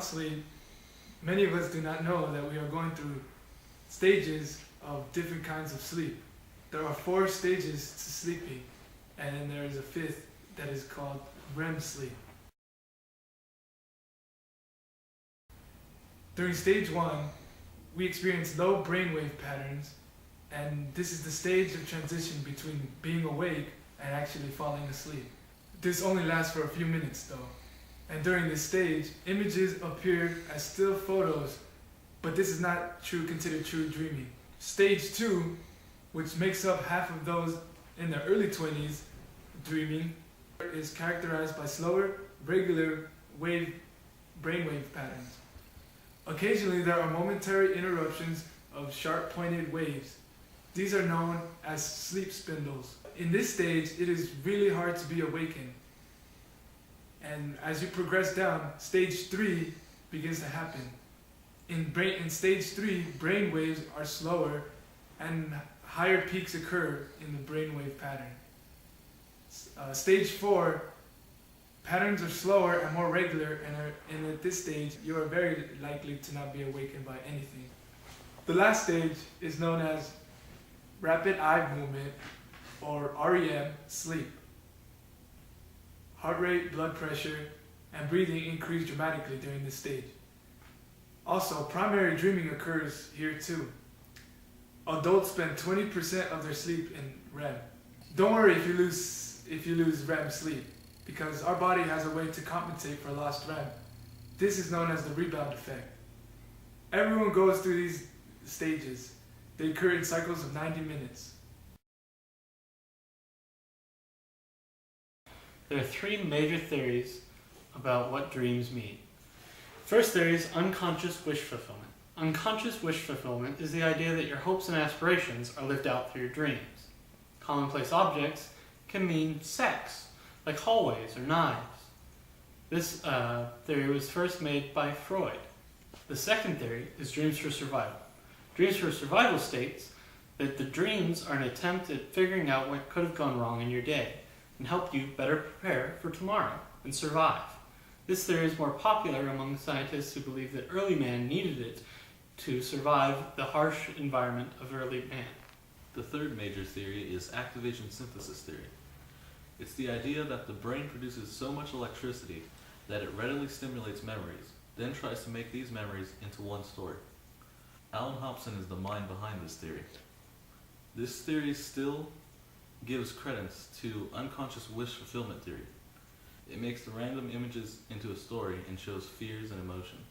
sleep, many of us do not know that we are going through stages of different kinds of sleep. There are 4 stages to sleeping, and then there is a 5th that is called REM sleep. During stage 1, we experience low brainwave patterns, and this is the stage of transition between being awake and actually falling asleep. This only lasts for a few minutes though, and during this stage, images appear as still photos, but this is not considered true dreaming. Stage 2, which makes up half of those in their early 20s dreaming, is characterized by slower, regular brainwave patterns. Occasionally, there are momentary interruptions of sharp-pointed waves. These are known as sleep spindles. In this stage, it is really hard to be awakened. And as you progress down, stage 3 begins to happen. In stage 3, brain waves are slower and higher peaks occur in the brainwave pattern. Stage 4, patterns are slower and more regular, and at this stage, you are very likely to not be awakened by anything. The last stage is known as rapid eye movement, or REM sleep. Heart rate, blood pressure, and breathing increase dramatically during this stage. Also, primary dreaming occurs here too. Adults spend 20% of their sleep in REM. Don't worry if you lose REM sleep, because our body has a way to compensate for lost REM. This is known as the rebound effect. Everyone goes through these stages. They occur in cycles of 90 minutes. There are 3 major theories about what dreams mean. First theory is unconscious wish fulfillment. Unconscious wish fulfillment is the idea that your hopes and aspirations are lived out through your dreams. Commonplace objects can mean sex, like hallways or knives. This theory was first made by Freud. The second theory is dreams for survival. Dreams for survival states that the dreams are an attempt at figuring out what could have gone wrong in your day and help you better prepare for tomorrow and survive. This theory is more popular among scientists who believe that early man needed it to survive the harsh environment of early man. The third major theory is activation synthesis theory. It's the idea that the brain produces so much electricity that it readily stimulates memories, then tries to make these memories into one story. Alan Hobson is the mind behind this theory. This theory still gives credence to unconscious wish fulfillment theory. It makes the random images into a story and shows fears and emotions.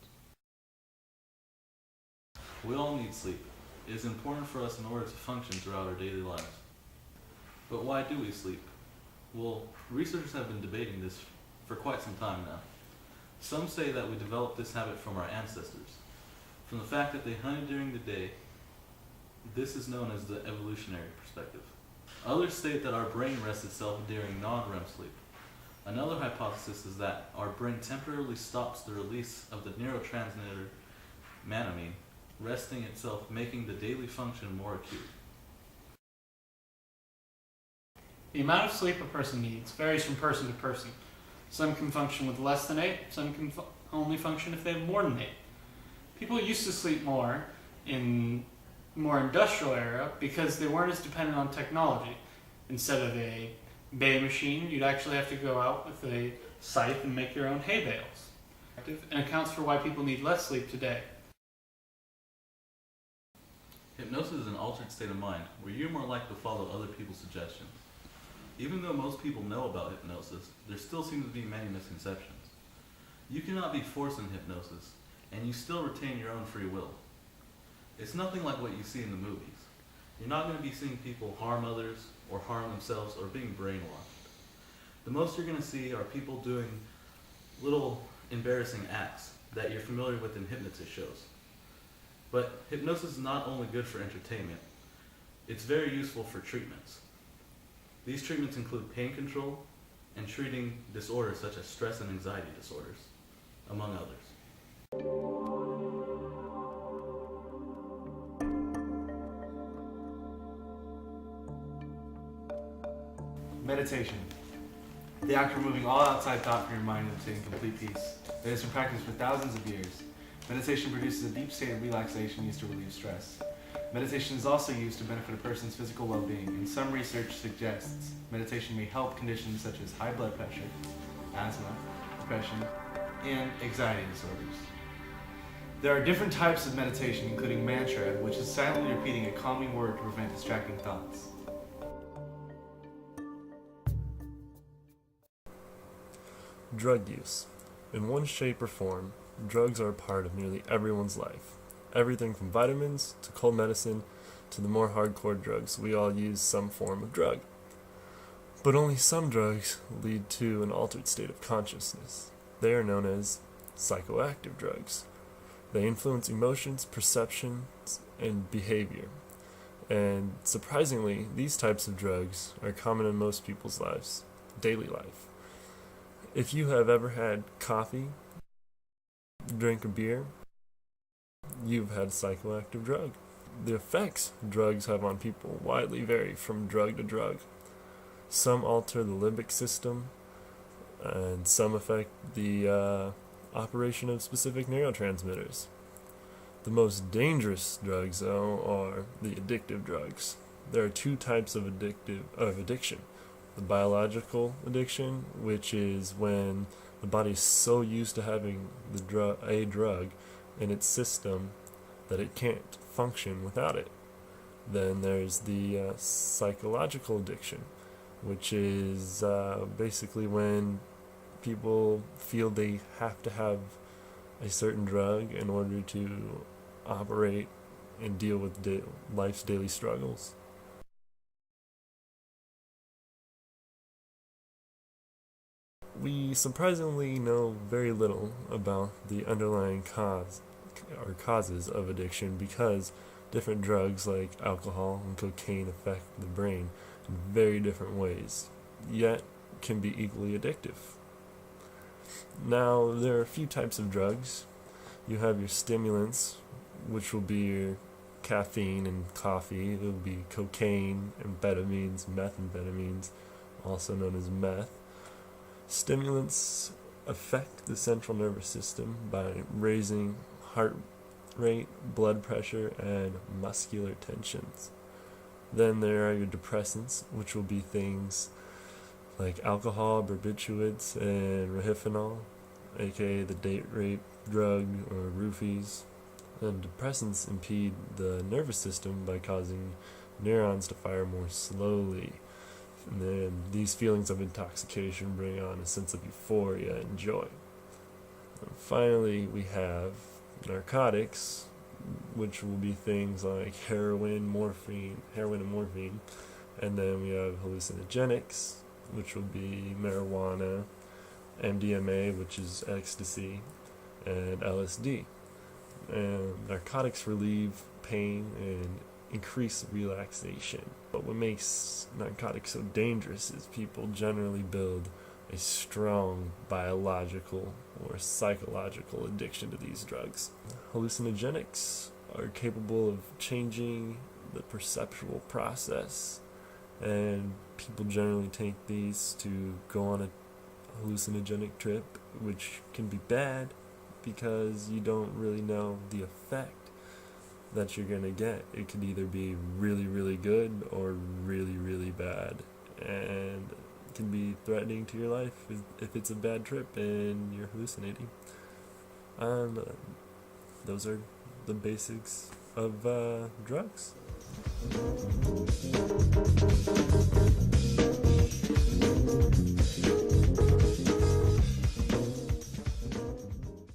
We all need sleep. It is important for us in order to function throughout our daily lives. But why do we sleep? Well, researchers have been debating this for quite some time now. Some say that we developed this habit from our ancestors. From the fact that they hunted during the day, this is known as the evolutionary perspective. Others state that our brain rests itself during non-REM sleep. Another hypothesis is that our brain temporarily stops the release of the neurotransmitter monoamine, resting itself, making the daily function more acute. The amount of sleep a person needs varies from person to person. Some can function with less than 8, some can only function if they have more than 8. People used to sleep more in more industrial era because they weren't as dependent on technology. Instead of a bay machine, you'd actually have to go out with a scythe and make your own hay bales. And accounts for why people need less sleep today. Hypnosis is an altered state of mind where you're more likely to follow other people's suggestions. Even though most people know about hypnosis, there still seems to be many misconceptions. You cannot be forced in hypnosis, and you still retain your own free will. It's nothing like what you see in the movies. You're not going to be seeing people harm others or harm themselves or being brainwashed. The most you're going to see are people doing little embarrassing acts that you're familiar with in hypnotist shows. But hypnosis is not only good for entertainment, it's very useful for treatments. These treatments include pain control and treating disorders such as stress and anxiety disorders, among others. Meditation. the act of removing all outside thought from your mind and obtaining complete peace. It has been practiced for thousands of years. Meditation produces a deep state of relaxation used to relieve stress. Meditation is also used to benefit a person's physical well-being, and some research suggests meditation may help conditions such as high blood pressure, asthma, depression, and anxiety disorders. There are different types of meditation, including mantra, which is silently repeating a calming word to prevent distracting thoughts. Drug use. In one shape or form, drugs are a part of nearly everyone's life. Everything from vitamins to cold medicine to the more hardcore drugs, we all use some form of drug. But only some drugs lead to an altered state of consciousness. They are known as psychoactive drugs. They influence emotions, perceptions, and behavior. And surprisingly, these types of drugs are common in most people's lives, daily life. If you have ever had coffee, drink a beer, you've had a psychoactive drug. The effects drugs have on people widely vary from drug to drug. Some alter the limbic system, and some affect the operation of specific neurotransmitters. The most dangerous drugs, though, are the addictive drugs. There are two types of addiction. The biological addiction, which is when the body is so used to having a drug in its system that it can't function without it. Then there's the psychological addiction, which is basically when people feel they have to have a certain drug in order to operate and deal with life's daily struggles. We surprisingly know very little about the underlying causes of addiction, because different drugs like alcohol and cocaine affect the brain in very different ways, yet can be equally addictive. Now, there are a few types of drugs. You have your stimulants, which will be your caffeine and coffee. It will be cocaine, amphetamines, methamphetamines, also known as meth. Stimulants affect the central nervous system by raising heart rate, blood pressure, and muscular tensions. Then there are your depressants, which will be things like alcohol, barbiturates, and rohypnol, aka the date rape drug or roofies. And depressants impede the nervous system by causing neurons to fire more slowly. And then these feelings of intoxication bring on a sense of euphoria and joy. And finally, we have narcotics, which will be things like heroin and morphine. And then we have hallucinogenics, which will be marijuana, MDMA, which is ecstasy, and LSD. And narcotics relieve pain and increase relaxation. But what makes narcotics so dangerous is people generally build a strong biological or psychological addiction to these drugs. Hallucinogenics are capable of changing the perceptual process, and people generally take these to go on a hallucinogenic trip, which can be bad because you don't really know the effect that you're going to get. It could either be really, really good or really, really bad, and it can be threatening to your life if it's a bad trip and you're hallucinating. Those are the basics of drugs.